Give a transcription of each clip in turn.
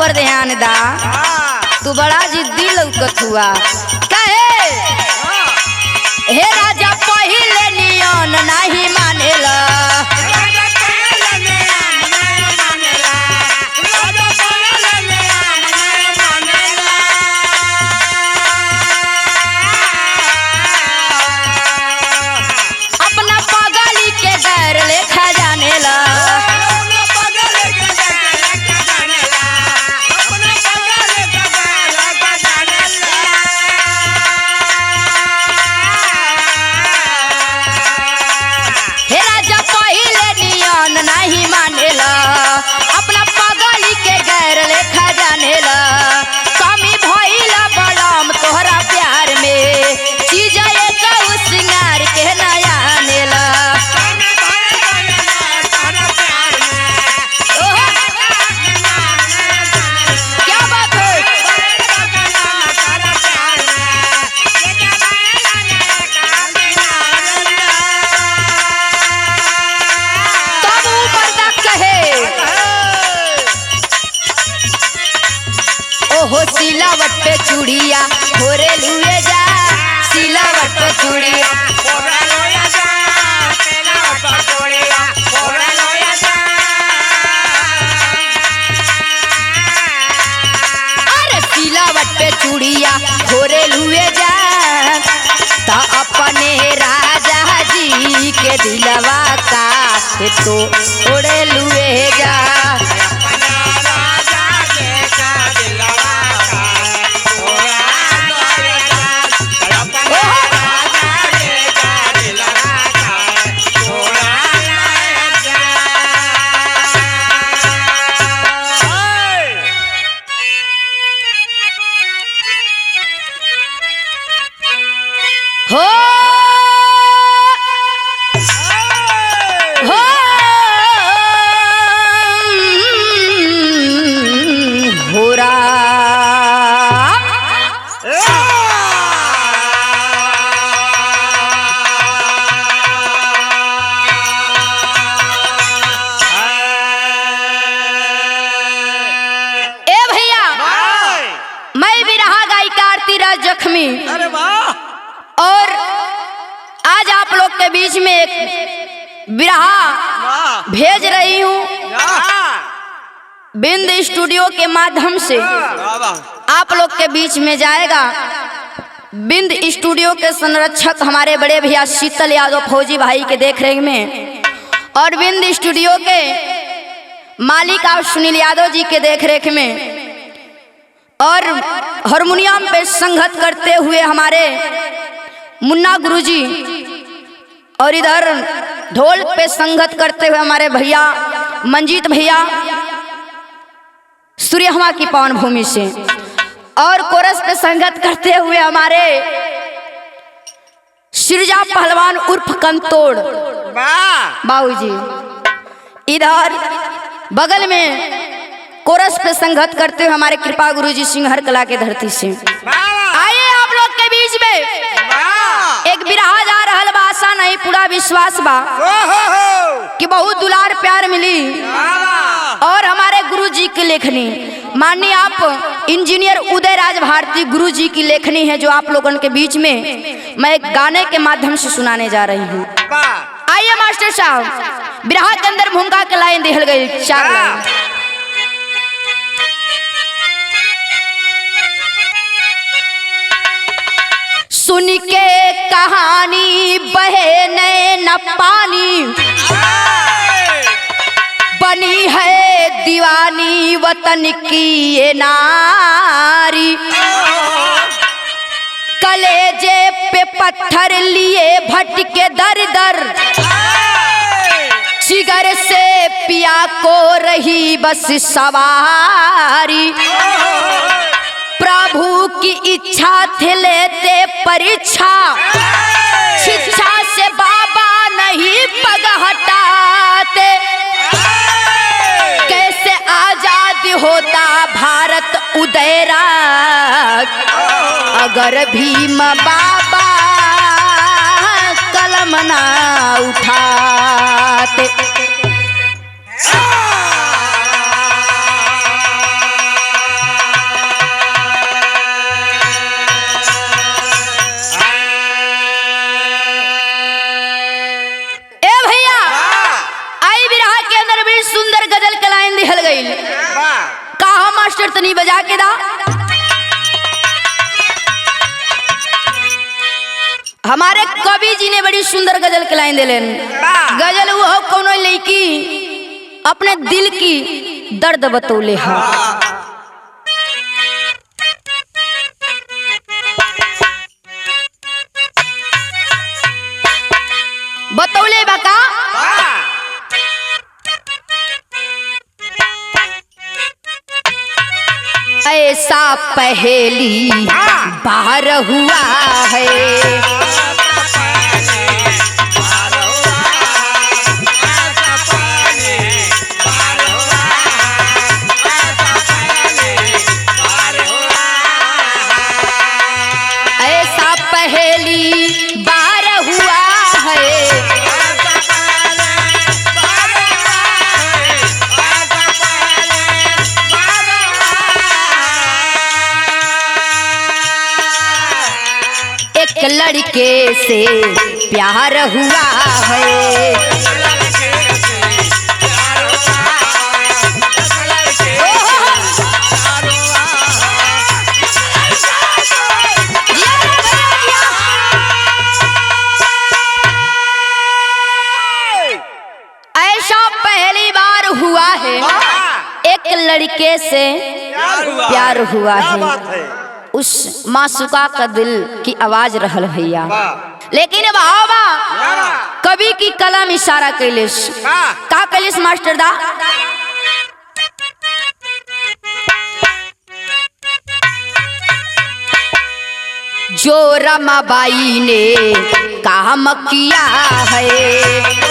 और ध्यान दा, तू बड़ा जिद्दी लौकत हुआ। कहे हे राजा पहिले नियन नहीं मानेला, अपना पगली के गैर लेखा जानेला। नहीं मानेला, अपना पगली के गैर लेखा जानेला। कमी भइला बलम तोहरा प्यार में, चीज एक सिंगार के नया आनेला। क्या बात है, ओहो सिलावट पे चूड़िया होरे लुए जा, सिलावट पे चूड़िया अरे सिलावट पे चूड़िया होरे लुए जा, तो अपने राजा जी के दिलवा का तो ओढ़े लुए जा। हो हो होरा ए भैया, मैं बिरहा गायिका आरती राज जख्मी। अरे वाह, और आज आप लोग के बीच में एक बिरहा भेज रही हूँ बिंद स्टूडियो के माध्यम से। आप लोग के बीच में जाएगा बिंद स्टूडियो के संरक्षक हमारे बड़े भैया शीतल यादव फौजी भाई के देखरेख में, और बिंद स्टूडियो के मालिक आप सुनील यादव जी के देखरेख में, और हारमोनियम पे संगत करते हुए हमारे मुन्ना गुरुजी, और इधर ढोल पे संगत करते हुए हमारे भैया मंजीत भैया सूर्यहमा की पावन भूमि से, और कोरस पे संगत करते हुए हमारे सिरजा पहलवान उर्फ कंतोड़ बाबूजी। इधर बगल में कोरस पे संगत करते हुए हमारे कृपा गुरुजी सिंहर कला के धरती से। आइए आप लोग के बीच में एक बिरहा जा रहल बा, आशा नहीं पूरा विश्वास बा कि बहुत दुलार प्यार मिली। और हमारे गुरुजी की लेखनी माननीय आप इंजीनियर उदय राज भारती गुरुजी की लेखनी है, जो आप लोगों के बीच में मैं एक गाने के माध्यम से सुनाने जा रही हूँ। आइए मास्टर साहब, बिरहा के अंदर भूमिका के लाइन दिहल गई 4 लाइन। सुन के कहानी बहे नैन पानी, बनी है दीवानी वतन की ये नारी। कलेजे पे पत्थर लिए भटके दर दर, जिगर से पिया को रही बस सवारी। प्रभु की इच्छा थे लेते परीक्षा, शिक्षा से बाबा नहीं पग हटाते। कैसे आजाद होता भारत उदयरा, अगर भीम बाबा कलम ना उठाते। मास्टर तनी बजा के दा। हमारे कवि जी ने बड़ी सुंदर गजल के लाइन दिलेन। गजल वो हो कोनो लड़की अपने दिल की दर्द बतौले हा। बतौले बका ऐसा पहेली बार हुआ है। ऐसा पहेली बार हुआ है। एक लड़के से प्यार हुआ है। ऐसा पहली बार हुआ है एक लड़के से प्यार हुआ है। उस मासूका का दिल की आवाज रहल भैया, लेकिन बाबा कवि की कलम इशारा कैलिस। का कैलिस मास्टर दा? जो रमाबाई ने काम किया है।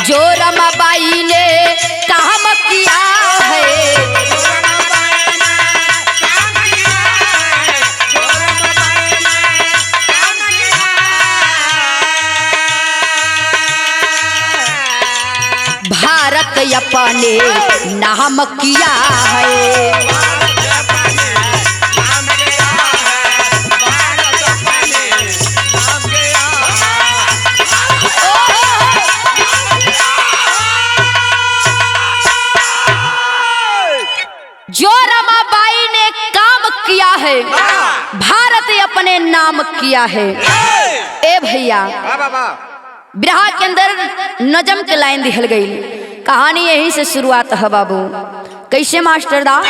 जो रमाबाई ने काम किया है। भारत अपने नाम किया है। जो रमाबाई ने काम किया है, भारत अपने नाम किया है। ए भैया बिरहा के अंदर नजम के लाइन दिखल गई। कहानी यहीं से शुरुआत है बाबू। कैसे मास्टर दा?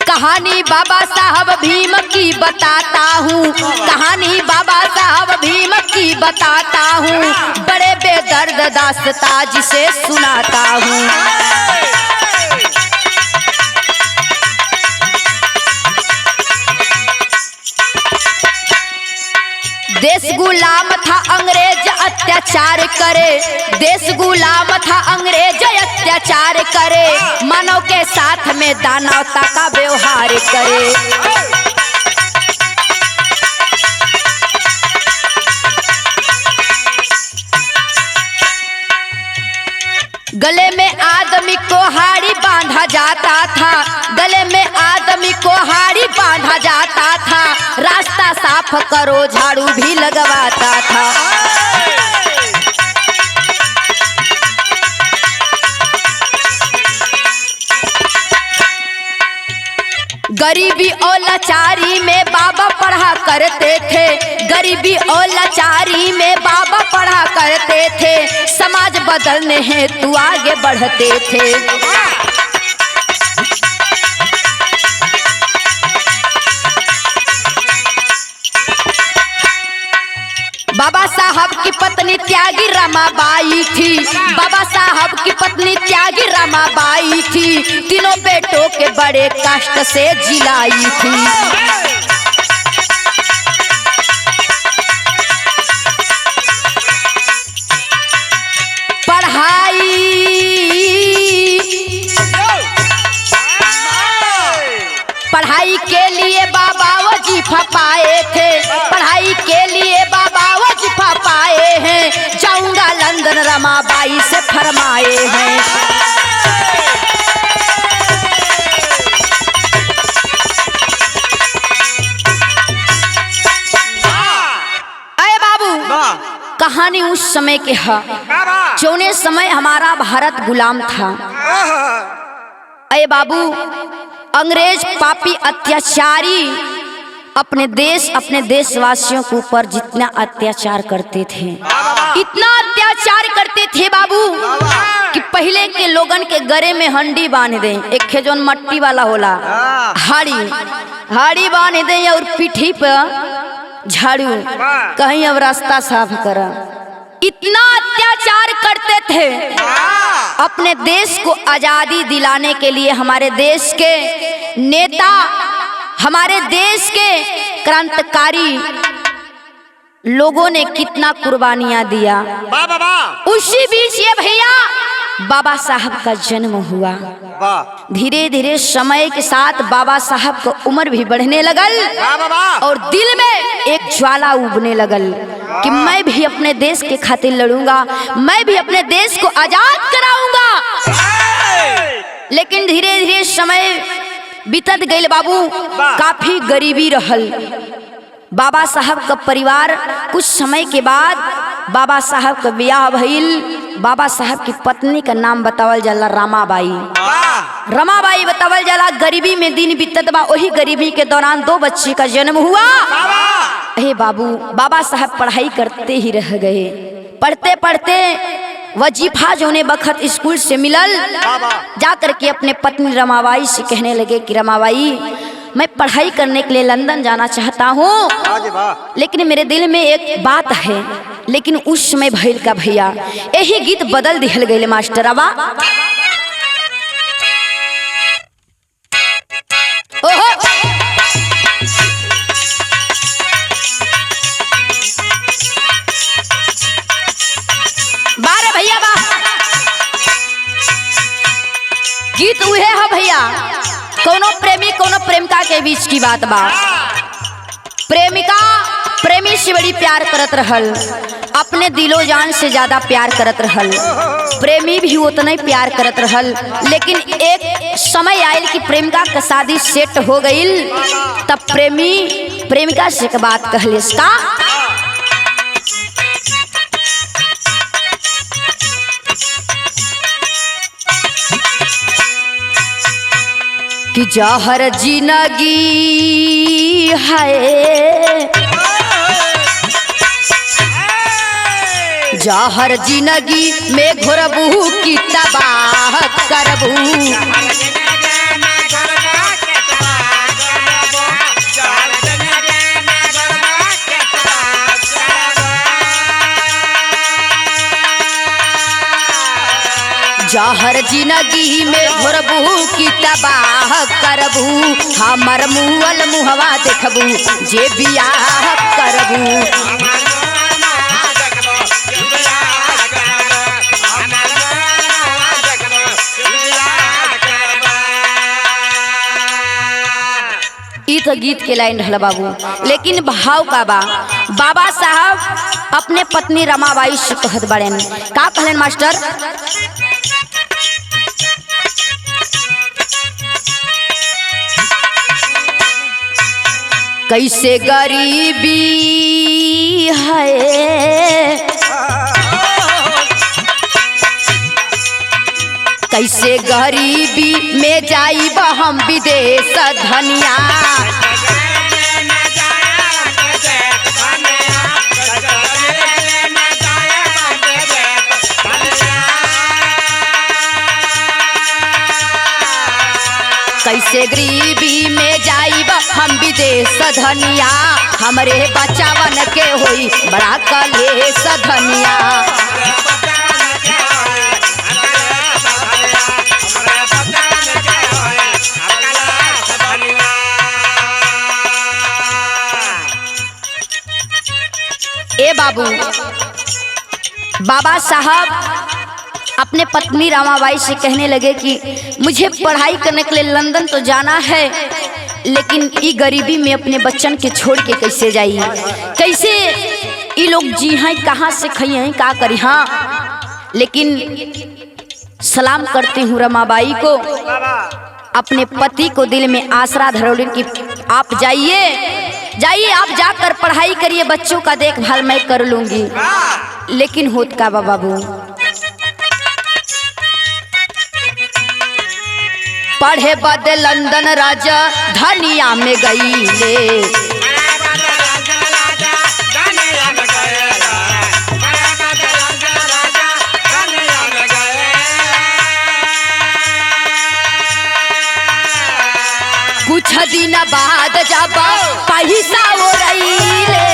कहानी बाबा साहब भीम की बताता हूँ। कहानी बाबा साहब भीम की बताता हूँ। बड़े बेदर्द दास्तां जिसे सुनाता हूँ। देश गुलाम था अंग्रेज अत्याचार करे। देश गुलाम था अंग्रेज अत्याचार करे। मानव के साथ में दानवता का व्यवहार करे। गले में आदमी को हाड़ी बांधा जाता था। गले में आदमी को हाड़ी बांधा जाता था। रास्ता साफ करो झाड़ू भी लगवाता था। गरीबी और लाचारी में बाबा पढ़ा करते थे। गरीबी और लाचारी में बाबा पढ़ा करते थे। समाज बदलने हेतु आगे बढ़ते थे। बाबा साहब की पत्नी त्यागी रमाबाई थी। बाबा साहब की पत्नी त्यागी रमाबाई थी। तीनों बेटों के बड़े कष्ट से जिलाई थी। पढ़ाई के लिए बाबा वजीफा पाए थे। पढ़ाई के लिए बाबा नंदन रमाबाई से फरमाए हैं। अरे बाबू, कहानी उस समय के है जौने समय हमारा भारत गुलाम था। अरे बाबू, अंग्रेज पापी अत्याचारी अपने देशवासियों के ऊपर जितना अत्याचार करते थे, इतना अत्याचार करते थे बाबू कि पहले के लोगन के गरे में हंडी बांध दे, एक खेजोन मट्टी वाला होला हाड़ी बांध दे और पीठी पर झाड़ू, कहीं अब रास्ता साफ करा। इतना अत्याचार करते थे। अपने देश को आजादी दिलाने के लिए हमारे देश के नेता, हमारे देश के क्रांतिकारी लोगों ने कितना कुर्बानियां दिया। उसी बीच ये भैया बाबा साहब का जन्म हुआ। धीरे धीरे समय के साथ बाबा साहब का उम्र भी बढ़ने लगल और दिल में एक ज्वाला उगने लगल कि मैं भी अपने देश के खातिर लड़ूंगा, मैं भी अपने देश को आजाद कराऊंगा। लेकिन धीरे धीरे समय बीतत गई बाबू, काफी गरीबी रहल। बाबा साहब का परिवार, कुछ समय के बाद बाबा साहब का ब्याह भइल। बाबा साहब की पत्नी का नाम बतावल जाला रमाबाई। रमाबाई बतावल जाला। गरीबी में दिन बीतत बा, वही गरीबी के दौरान 2 बच्चे का जन्म हुआ। हे बाबू, बाबा साहब पढ़ाई करते ही रह गए। पढ़ते पढ़ते वजीफा जो ने बखत स्कूल से मिलल, जा करके अपने पत्नी रमाबाई से कहने लगे कि रमाबाई, मैं पढ़ाई करने के लिए लंदन जाना चाहता हूँ, लेकिन मेरे दिल में एक बात है। लेकिन उस समय भइल का भैया, यही गीत बदल दिहल गए मास्टर। अबा ओहो, बारे भैया बा, गीत उहे है भैया, कोनो प्रेमी कोनो प्रेमिका के बीच की बात बा। प्रेमिका प्रेमी से बड़ी प्यार करत रहल, अपने दिलो जान से ज्यादा प्यार करत रहल। प्रेमी भी उतना ही प्यार करत रहल। लेकिन एक समय आयल कि प्रेमिका का शादी सेट हो गई। तब प्रेमी प्रेमिका से एक बात कहलिस का कि जहर जिंदगी है, जहर जिंदगी में घोरबू की तबाह करबू। जहर जिंदगी में घोरबू की तबाह करबू। हमर मुअल मुहवा देखबू जे बियाह करबू। तो गीत के लाइन रहला बाबू, लेकिन भाव का बा। बाबा साहब अपने पत्नी रमाबाई से कहत बड़ेन का कहलन मास्टर, कैसे गरीबी है, कैसे गरीबी में जाइब हम विदेश धनिया। कैसे गरीबी में जाइब हम विदेश धनिया। हमरे बचावन के होई बड़ा कलेश धनिया। ए बाबू, बाबा साहब अपने पत्नी रमाबाई से कहने लगे कि मुझे पढ़ाई करने के लिए लंदन तो जाना है, लेकिन ये गरीबी में अपने बच्चन के छोड़ के कैसे जाइए, कैसे ये लोग जी हैं, कहाँ से खाई हैं, का करी। हाँ, लेकिन सलाम करती हूँ रमाबाई को, अपने पति को दिल में आसरा धरोलिन कि आप जाइए आप जाकर पढ़ाई करिए, बच्चों का देखभाल मैं कर लूंगी। लेकिन होत का बाबू, पढ़े बदे लंदन राजा धनिया में गई ले, कुछ दिन बाद जब पैसा हो रही ले,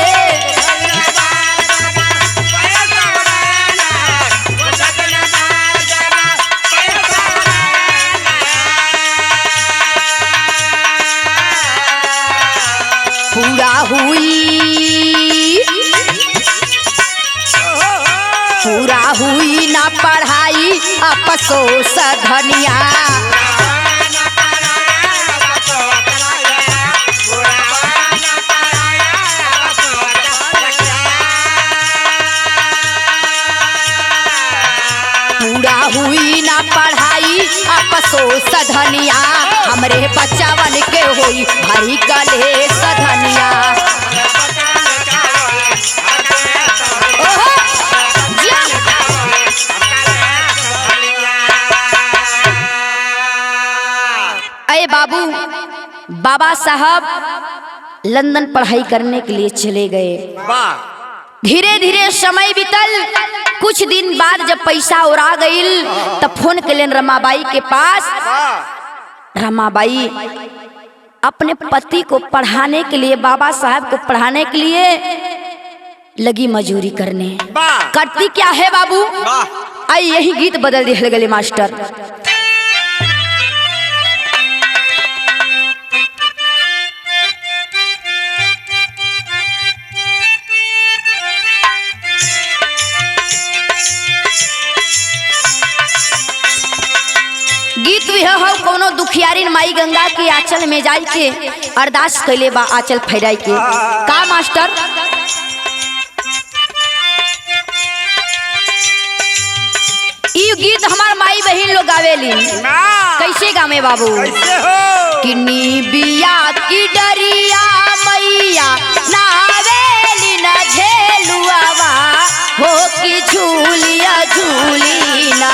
पूरा हुई ना पढ़ाई अफसोस धनिया, पूरा हुई ना पढ़ाई अफसोस धनिया, हमरे बच्चावन के होई भारी कलेश धनिया। अरे बाबू, बाबा साहब लंदन पढ़ाई करने के लिए चले गए। धीरे धीरे समय बीतल, कुछ दिन बाद जब पैसा उड़ा गईल तब फोन के लिए रमाबाई के पास। रमाबाई अपने पति को पढ़ाने के लिए, बाबा साहब को पढ़ाने के लिए लगी मजूरी करने। करती क्या है बाबू, आई यही गीत बदल दिए गले मास्टर। गीत भी हो कोनो दुखियारिन माई गंगा के आंचल में जाई के अरदास कैले बा आंचल फैराई के। का मास्टर, ई गीत हमार माई बहन लोग गावेली। कैसे गावे बाबू, किन्नी बिया की डरिया मैया नावेली न झेलुआवा हो की झूलिया झूलीना,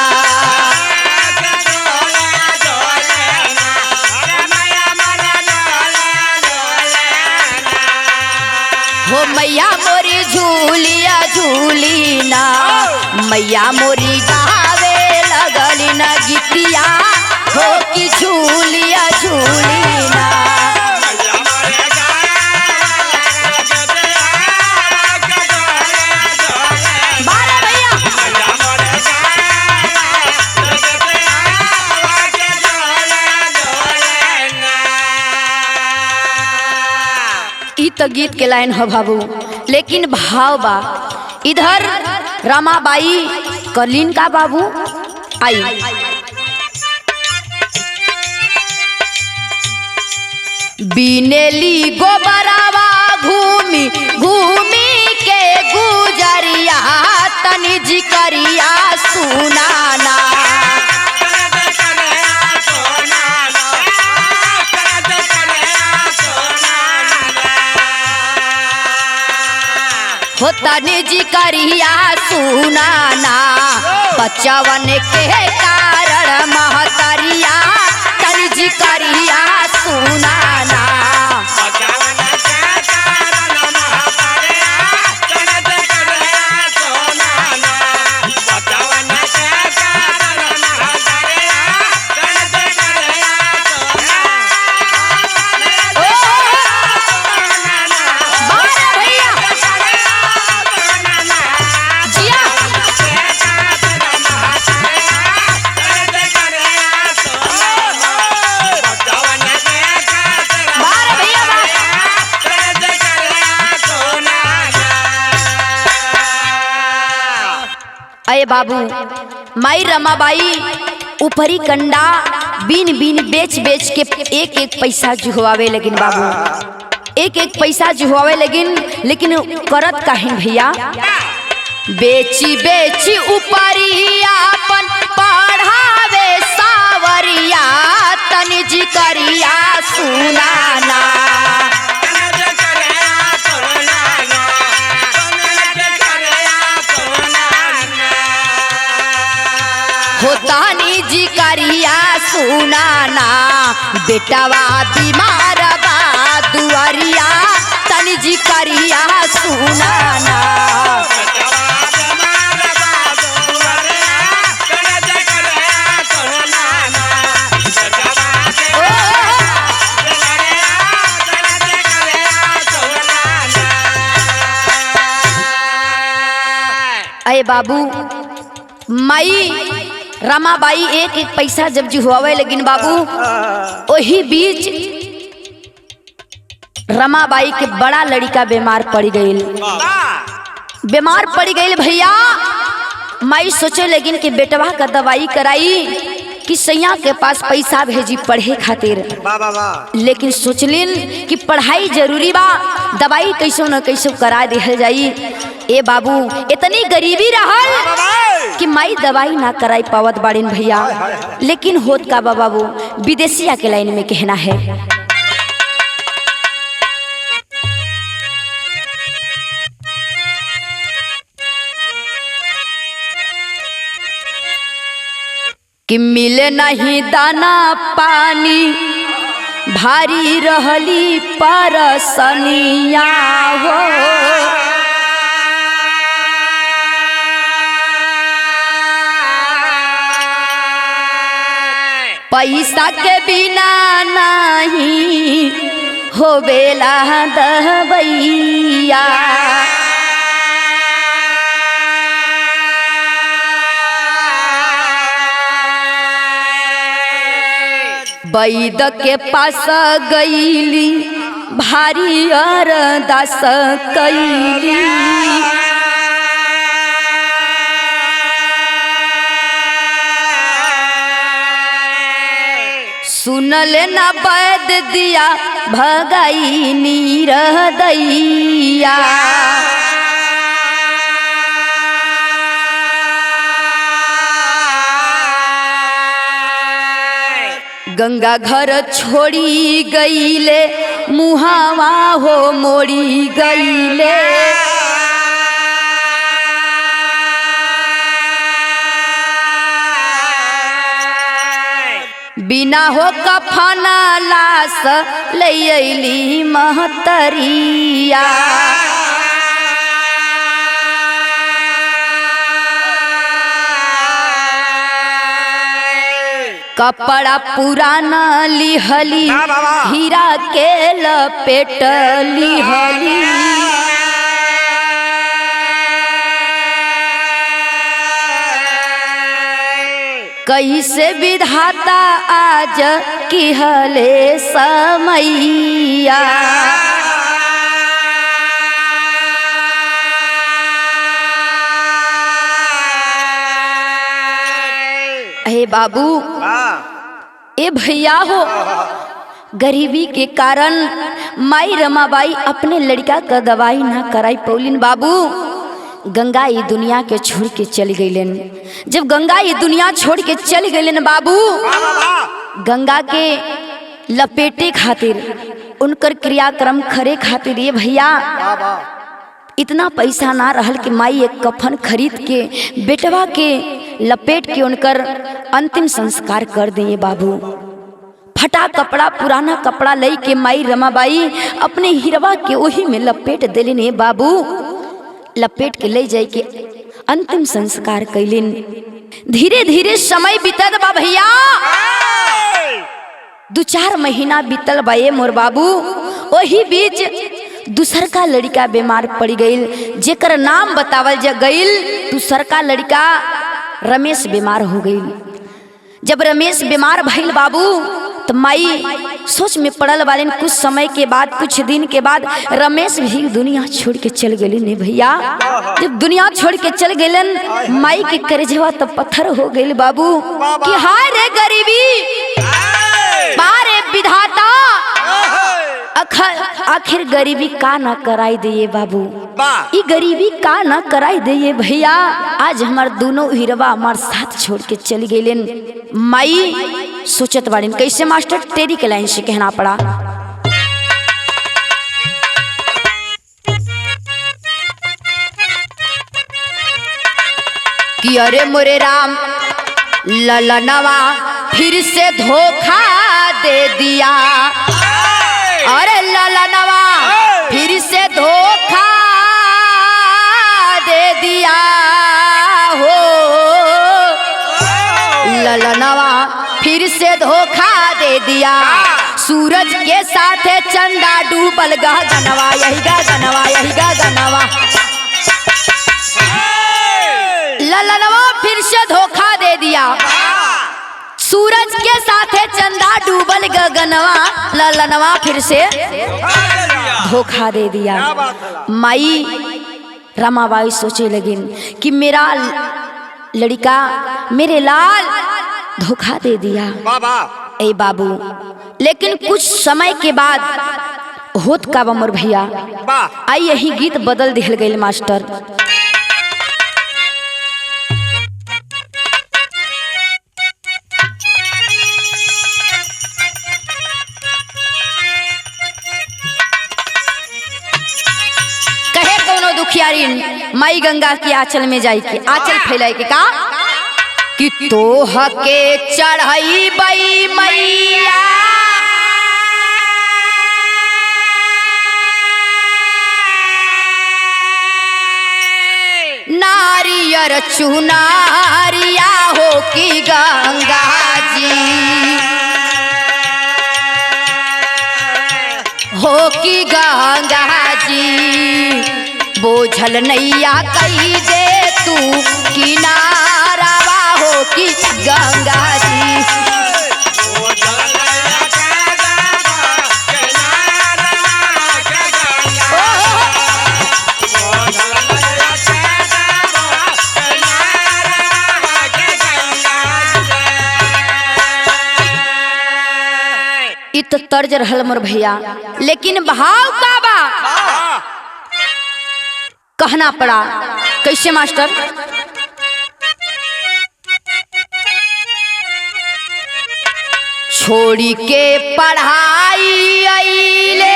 हो मैया मोरी झूलिया झूलीना, मैया मोरी गावे लगली न गीतिया हो की झूलिया झूलीना। तो गीत के लाइन हो बाबू, लेकिन भाव बा इधर रमाबाई कलीन का बाबू आई। बीनेली गोबरावा घूमी घूमी के गुजरिया तनी जिकरिया सुनाना, हो तनी जिकरिया सुनाना, बच्चवन के कारण महतरिया तनी जिकरिया सुनाना। अये बाबू, माई रमाबाई ऊपरी कंडा बीन बीन बेच बेच के एक एक पैसा जुहवावे लेकिन बाबू, एक एक पैसा जुहवावे लेकिन करत काहे भैया, बेची बेची उपरिया अपन पढ़ावे सावरिया तनि जी करिया सुनाना। हो तनि जी करिया सुनाना बेटवा बीमार बा दुआरिया तनि जी करिया सुनाना। अरे बाबू माई रमाबाई एक एक पैसा जब जुहुआवे लेकिन बाबू वही बीच रमाबाई के बड़ा लड़का बीमार पड़ गई। बीमार पड़ गई भैया। माई सोचे लेकिन कि बेटवा का दवाई कराई कि सैया के पास पैसा भेजी पढ़े खातिर, लेकिन सोचलिन कि पढ़ाई जरूरी बा, दवाई कैसो न कैसो करा दिहल जाई। ए बाबू इतनी गरीबी रहल कि माई दवाई ना कराई पावत बाड़ीन भैया। लेकिन होत का बाबू विदेशिया के लाइन में कहना है कि मिले नहीं दाना पानी भारी रहली परसनिया हो। पैसा के बिना नहीं होवेला दवैया। वैद के पास गईली भारी अरदास कैली। सुनल न वैद दिया भगाई नीरदैया। गंगा घर छोड़ी गईले मुहावा हो मोड़ी गईले। बिना हो कफना लाश ले अइली महतरिया। कपड़ा पुराना लिहली हीरा के लपेट लिहली। कैसे विधाता आज किहले समैया। हे बाबू ए भैया हो, गरीबी के कारण माई रमाबाई अपने लड़का का दवाई ना कराई पौलिन। बाबू गंगा ये दुनिया के छोड़ के चल गईलन। जब गंगा ये दुनिया छोड़ के चल गईलन बाबू, गंगा के लपेटे खातिर उनकर क्रियाक्रम करे खातिर ये भैया इतना पैसा ना रहल कि माई एक कफन खरीद के बेटवा के लपेट के उनकर अंतिम संस्कार कर दिए। बाबू फटा कपड़ा पुराना कपड़ा लई के माई रमाबाई अपने हिरवा के वही में लपेट दिले। बाबू लपेट के ले जाए के अंतिम संस्कार कैलिन। धीरे धीरे समय बीतल बा भैया। 2-4 महीना बीतल बा ये मोर बाबू। वही बीच दूसर का लड़का बीमार पड़ गईल, जेकर नाम बतावल जा गईल। दूसर का लड़का रमेश बीमार हो गईल। जब रमेश बीमार भइल बाबू तो माई सोच में पड़ल वाले। कुछ समय के बाद, कुछ दिन के बाद रमेश भी दुनिया छोड़ के चल गए ने भैया। जब दुनिया छोड़ के चल गए माई के करेजवा तो पत्थर हो गए बाबू कि हाय रे गरीबी, बारे विधाता, आखिर गरीबी का ना कराई दिए बाबू, ई गरीबी का ना कराई दिए भैया। आज हमार दोनों हिरवा हमार साथ छोड़ के चली गईलेन। माई सोचत बाड़ीन कैसे मास्टर तेरी के लाइन से कहना पड़ा कि अरे मोरे राम ललनवा फिर से धोखा दे दिया, अरे ललनवा फिर से धोखा दे दिया हो, ललनवा फिर से धोखा दे दिया। सूरज के साथ चंदा डूबल गगनवा, यही गगनवा यही गगनवा, ललनवा फिर से धोखा दे दिया। सूरज के साथ चंदा डूबल गगनवा, ललनवा फिर से धोखा दे दिया। माई रमाबाई सोचे लगिन कि मेरा लड़का मेरे लाल धोखा दे दिया ए बाबू। लेकिन कुछ समय के बाद होत का बमर भैया आई यही गीत बदल दिल गई मास्टर। दुखियारीन माई गंगा की आंचल में जाई के आंचल फैलाई के का कि तोह के चढ़ाई बई मैया नारियर चुनारिया हो कि गंगा जी हो कि गंगा जी बोझल नैया कही दे तू किनारावा हो कि गंगा जी। इत तर्ज रहल मोर भैया, लेकिन भाव का बा कहना पड़ा कैसे मास्टर। छोड़ी के पढ़ाई आईले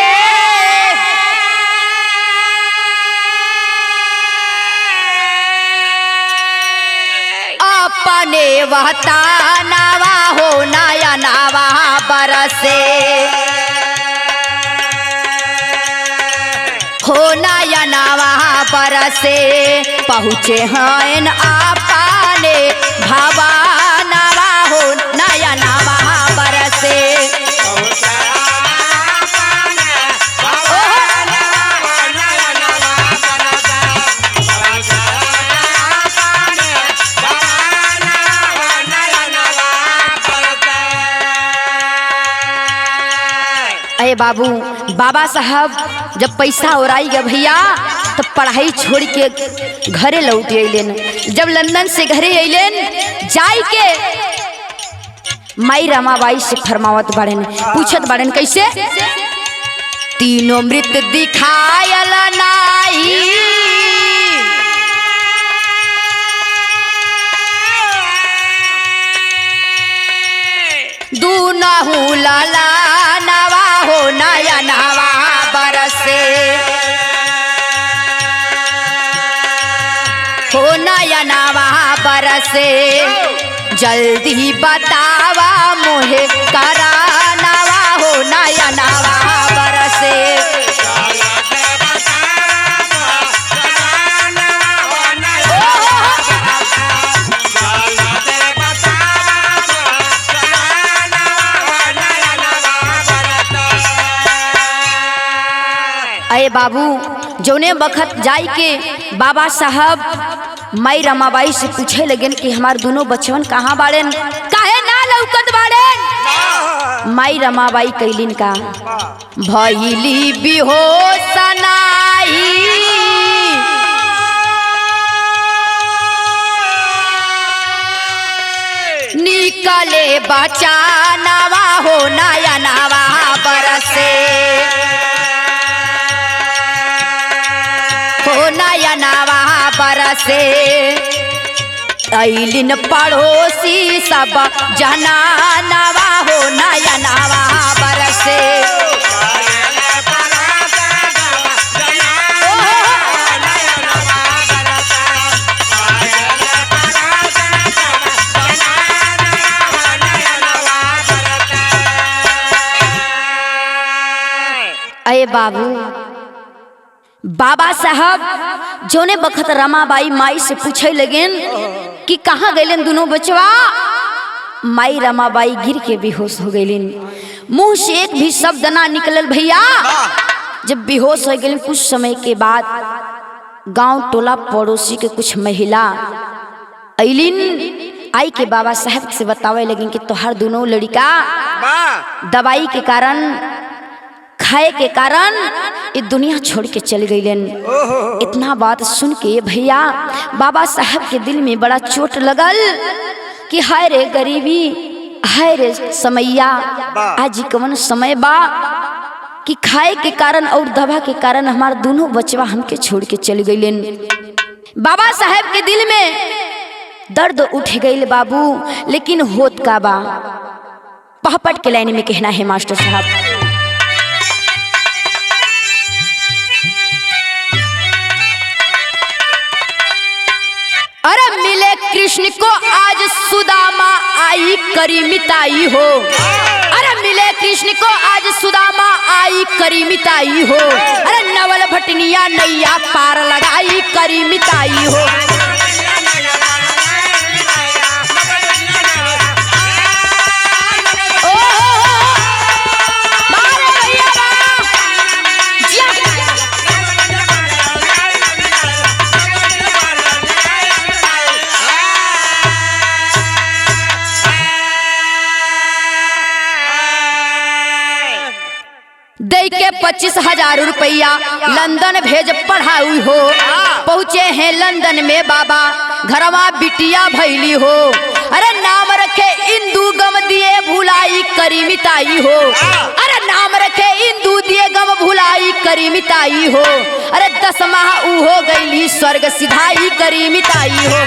अपने वहतानावा हो नया नावा बरसे हो नया नावा बरसे पहुँचे हैं आपने भवानावा हो नया नावा बरसे। अरे बाबू बाबा साहब जब पैसा उड़ाई गया भैया तो पढ़ाई छोड़ के घरे लौट अलन। जब लंदन से घरे अलन जाई के माई रमाबाई से फरमावत बाड़न पूछत बाड़न कैसे। तीनों मृत दिखायल नाई दूनहु लाला नवा हो नया नवा बरसे हो नया नवा बरसे जल्दी बतावा मोहे करा नवा हो नया नवा बरसे। अरे बाबू जौने बखत जाई के बाबा साहब माई रमाबाई से पूछे लगन कि हमार दोनों बचवन कहाँ बाड़न, काहे ना लौकत बाड़न। माई रमाबाई कैलिन का भइली बेहोश नाई निकले बचानवा हो नया नवा बरसे बरसे अइलिन पड़ोसी सब जनानवा हो नयनवा बरसे। अये बाबू बाबा साहब जोने बखत रमाबाई माई से पूछे लगेन कि कहाँ गए दोनों बचवा। माई रमाबाई गिर के बेहोश हो गईलिन, मुंह से एक भी शब्द ना निकलल भैया। जब बेहोश हो गए कुछ समय के बाद गांव टोला पड़ोसी के कुछ महिला अइलिन, आई के बाबा साहब से बतावे लगिन कि तोहर दोनों लड़का दवाई के कारण खाए के कारण ये दुनिया छोड़ के चल गईलन। इतना बात सुन के भैया बाबा साहब के दिल में बड़ा चोट लगल कि हाय रे गरीबी, हाय रे समैया, आज कवन समय बा कि खाए के कारण और दवा के कारण हमारे दोनों बचवा हमके छोड़ के चल गईलन। बाबा साहब के दिल में दर्द उठ गईल बाबू, लेकिन होत का बा। पहपट के लाइन में कहना है मास्टर साहब, अरे मिले कृष्ण को आज सुदामा आई करी मिताई हो। अरे मिले कृष्ण को आज सुदामा आई करी मिताई हो। अरे नवल भटनिया नैया पार लगाई करी मिताई हो। दे के 25,000 रुपया लंदन भेज पढ़ाई हो। पहुँचे हैं लंदन में बाबा घरवा बिटिया भैली हो। अरे नाम रखे इंदू गम दिए भुलाई करी मिताई हो। अरे नाम रखे इंदू दिए गम भुलाई करी मिताई हो। अरे 10 माह ऊ हो गईली स्वर्ग सिधाई करी मिताई हो।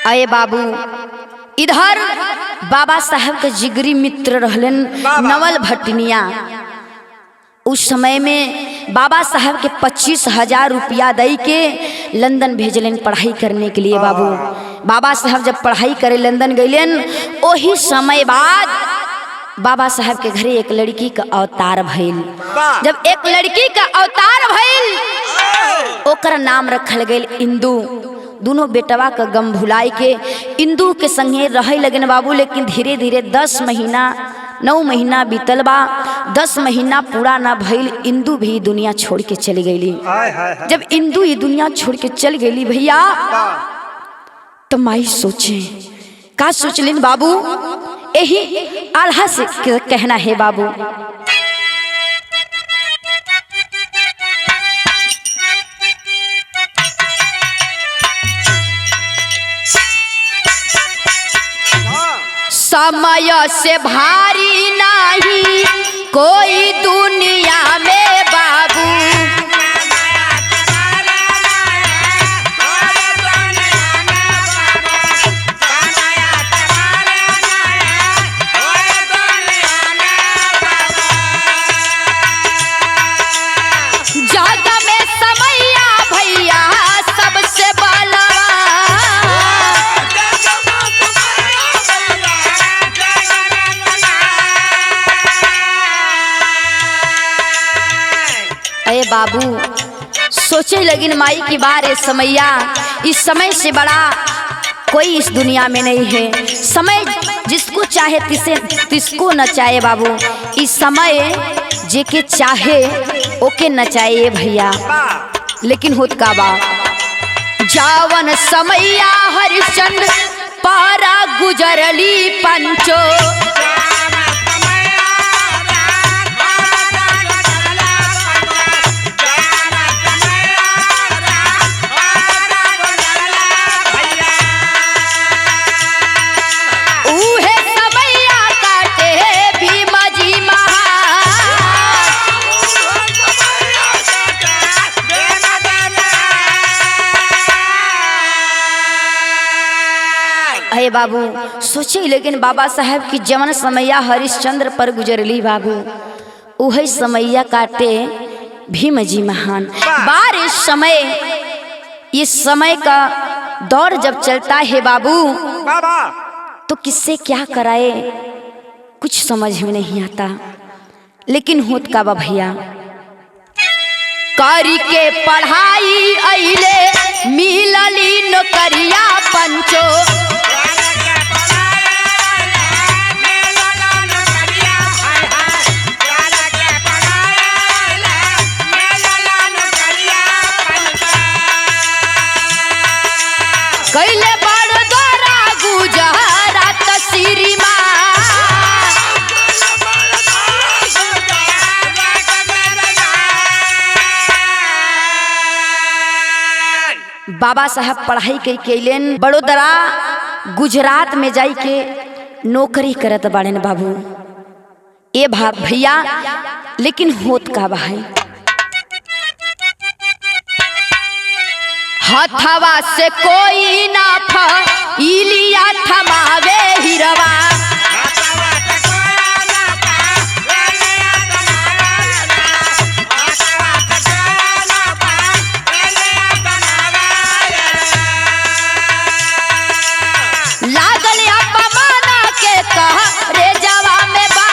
अये बाबू इधर बाबा साहब के जिगरी मित्र रहलन नवल भटनिया। उस समय में बाबा साहब के 25,000 रुपया दे के लंदन भेजलन पढ़ाई करने के लिए। बाबू बाबा साहब जब पढ़ाई करे लंदन गईलन, वही समय बाद बाबा साहब के घरे एक लड़की का अवतार भइल। जब एक लड़की का अवतार भइल, ओकर नाम रखल गईल इंदू। दोनों बेटवा का गम भुलाई के इंदू के संगे रहे लगन बाबू। लेकिन धीरे धीरे 10 महीना 9 महीना बीतल बा, 10 महीना पूरा ना भइल, इंदू भी दुनिया छोड़ के चली गईली। जब इंदू ये दुनिया छोड़ के चल गईली भैया, तो माई सोचे का सोचलिन बाबू, यही आल्हा से कहना है बाबू। समय से भारी नहीं कोई दुनिया में बाबू। जग में समैया भैया सबसे बाबू सोचे लगिन माई की बार समैया, इस समय से बड़ा कोई इस दुनिया में नहीं है। समय जिसको चाहे तिसको न चाहे बाबू। इस समय जेके चाहे ओके न चाहे भैया। लेकिन होत का बा, जावन समैया हरिश्चंद्र पारा गुजरली पंचो। आए बाबू सोचे, लेकिन बाबा साहब की जवन समैया हरिश्चंद्र पर गुजरली बाबू, वही समैया काटे भीम जी महान। बारिश समय, इस समय का दौर जब चलता है बाबू, तो किससे क्या कराए कुछ समझ में नहीं आता। लेकिन होत का बा भैया, करी के पढ़ाई अइले मिलली नौकरिया पंचो, कैले बड़ द्वारा गुजरात श्री माँ। बाबा साहब पढ़ाई के कैलेन, बड़ोदरा गुजरात में जाई के नौकरी करत बाड़ेन बाबू। ए भैया, लेकिन होत का भाई, हथवा से कोई ना इलिया थमावे हिरवा, लागल अपमाना के कह रे जवा में बा।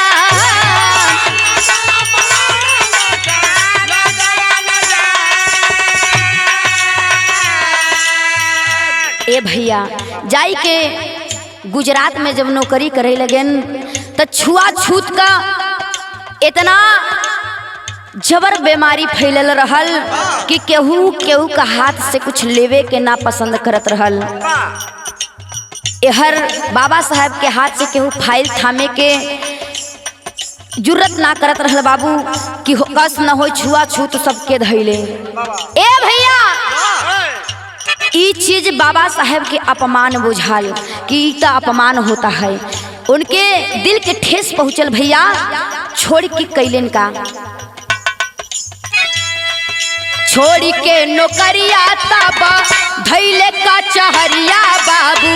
ए भैया, जाई के गुजरात में जब नौकरी करे लगन, तो छुआछूत का इतना जबर बीमारी फैलल रहल कि केहू केहू का हाथ से कुछ लेवे के ना पसंद करत रहल। एहर बाबा साहब के हाथ से केहू फाइल थामे के जुर्रत ना करत रहल बाबू, कि कस न हो छुआछूत सबके धैले। ए भैया, ई चीज बाबा साहब के अपमान बुझाल कि ई तो अपमान होता है। उनके दिल के ठेस पहुंचल भैया, छोड़ के कैलेन का, छोड़ के नौकरिया तब धैले का चहरिया बाबू।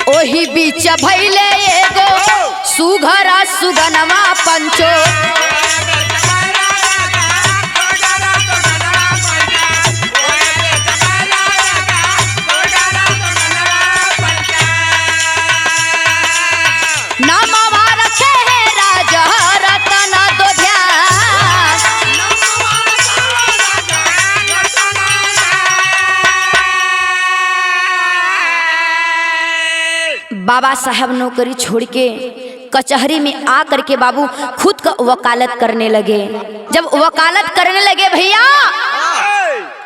ओही बीच भैले एगो सुघरा सुगनवा पंचो, नामवा रखे है राजा रतन दो ध्यान। बाबा साहब नौकरी छोड़ के कचहरी में आ करके बाबू खुद का वकालत करने लगे। जब वकालत करने लगे भैया,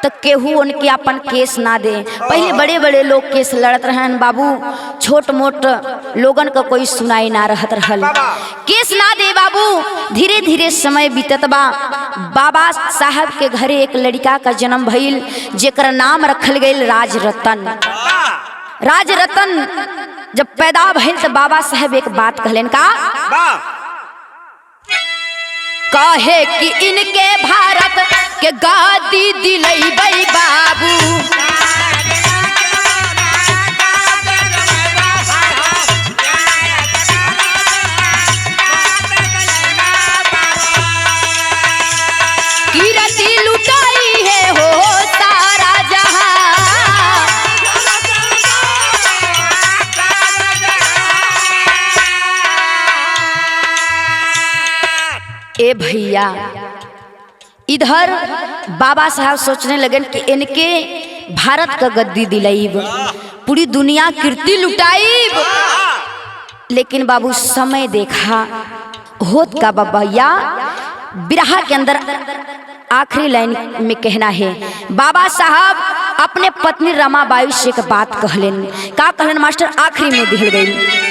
तो केहू उनके अपन केस ना दे। पहले बड़े बड़े लोग केस लड़त रहन बाबू, छोट मोट लोगन का कोई सुनाई ना रहत रहल, केस ना दे बाबू। धीरे धीरे समय बीतत बा, बाबा साहब के घरे एक लड़का का जन्म भइल, जेकर नाम रखल गइल राजरतन। राजरतन जब पैदा भइल तो बाबा साहब एक बात कहलेन का, कहे कि इनके भारत के गादी दिलैबै बाबू। कीरति लुटाई है हो सारा जहां। ए भैया, इधर बाबा साहब सोचने लगे कि इनके भारत का गद्दी दिलाइब, पूरी दुनिया कीर्ति लुटाइब। लेकिन बाबू समय देखा होत का भैया, बिरहा के अंदर आखिरी लाइन में कहना है, बाबा साहब अपने पत्नी रमाबाई से एक बात कहलेन। का कहलेन मास्टर? आखिरी में दिल गई,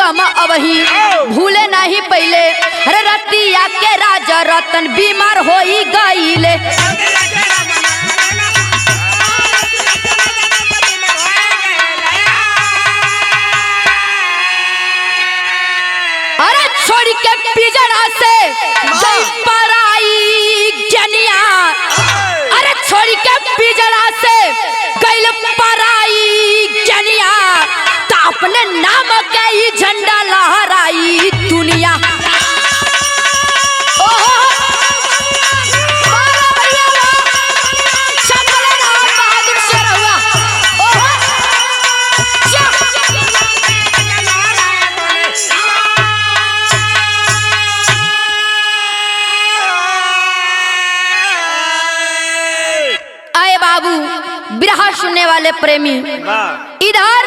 गम अबही भूले नहीं पहले। अरे रतिया के राजा रतन बीमार हो ही गईले। अरे छोड़ के पिजड़ा से गई पराई जनिया। अरे छोड़ के पिजड़ा से गई पराई जनिया। तो अपने नाम के ही झंडा लहराई दुनिया। बिरहा सुनने वाले प्रेमी इधर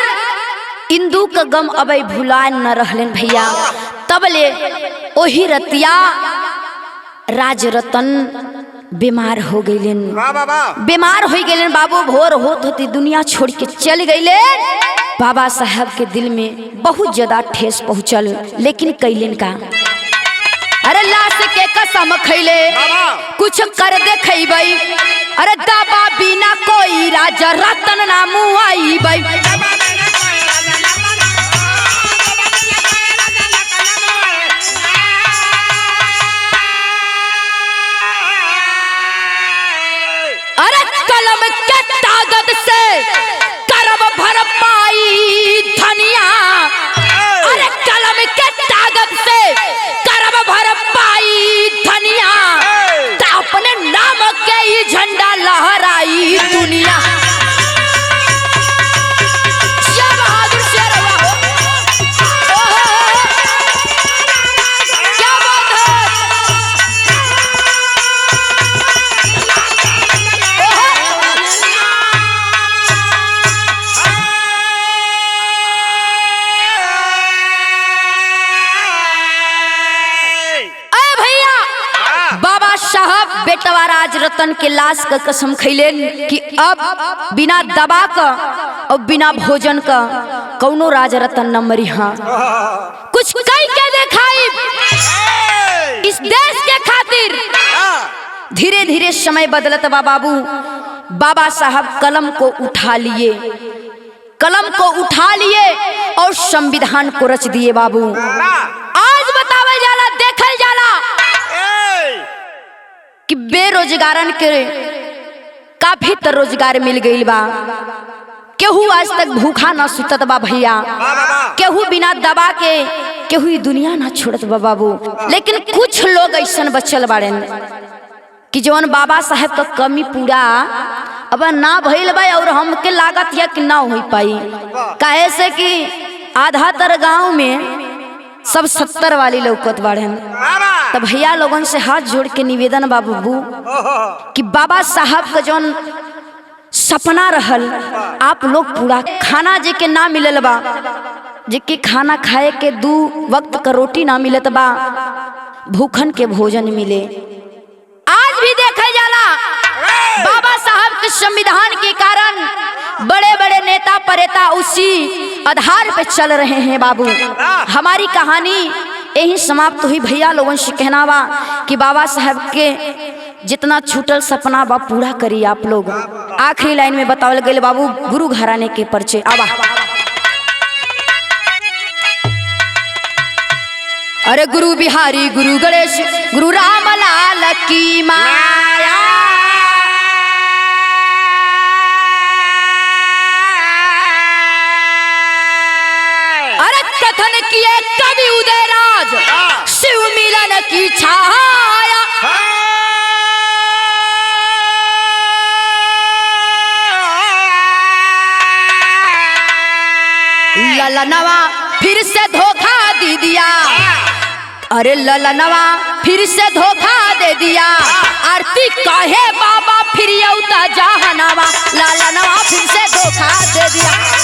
इंदू का गम अब भुला न रहलन भैया। तब ले ओही रतिया राज रतन बीमार हो गईलन। बीमार हो गईलन बाबू। भोर होत होती दुनिया छोड़ के चल गईले। बाबा साहब के दिल में बहुत ज्यादा ठेस पहुंचल, लेकिन कैलन का। अरे लाश के कसम खैले कुछ कर दे खैबई। अरे दबा बिना कोई राजा रतन ना मुआई बई। अरे कलम के ताकत से करब भरपाई धनिया। अरे कलम के ताकत से करब भरपाई धनिया। तो अपने नाम के ही झंडा लहराई दुनिया। बहादुर शेर हुआ हो। क्या बात है। बाबा साहब बेटवा राज रतन के लाश का कसम खैलेन कि अब बिना दबा का और बिना भोजन का कौनो राज रतन न मरी। हाँ कुछ कई के दिखाई इस देश के खातिर। धीरे धीरे समय बदलत बा बाबू। बाबा साहब कलम को उठा लिए। कलम को उठा लिए और संविधान को रच दिए बाबू। आज बतावे जाला देखल जाला कि बेरोजगारन के काफी तो रोजगार मिल गई बा। केहू आज तक भूखा ना सुतत बा भैया। केहू बिना दबा के केहू दुनिया ना छोड़त बा बाबू। लेकिन कुछ लोग ऐसा बचल बाड़े कि जौन बाबा साहब का कमी पूरा अब ना भइल बा और हमके लागत या कि ना हो पाई। काहे से कि आधा तर गांव में सब 70 वाली लौकत बाड़े। तो भैया लोगन से हाथ जोड़ के निवेदन बाबू कि बाबा साहब का जौन सपना रहल आप लोग पूरा। खाना जे के ना मिलल बा, जे के खाना खाए के 2 वक्त का रोटी ना मिलत बा, भूखन के भोजन मिले। आज भी देखा जाला बाबा साहब के संविधान के कारण बड़े बड़े नेता परेता उसी आधार पे चल रहे हैं बाबू। हमारी कहानी यही समाप्त हुई। भैया लोगों से कहना बा कि बाबा साहब के जितना छूटल सपना बा पूरा करिए आप लोग। आखिरी लाइन में बतावल गए बाबू गुरु घराने के परिचय। आवा अरे गुरु बिहारी गुरु गणेश गुरु रामलाल की माया। अरे कथन किए कवि उदयराज शिव मिलन की छाया। ललनवा फिर से धोखा दे दिया। अरे ललनवा फिर से धोखा दे दिया। आरती कहे बाबा फिर यौता जहानावा। ललनवा फिर से धोखा दे दिया।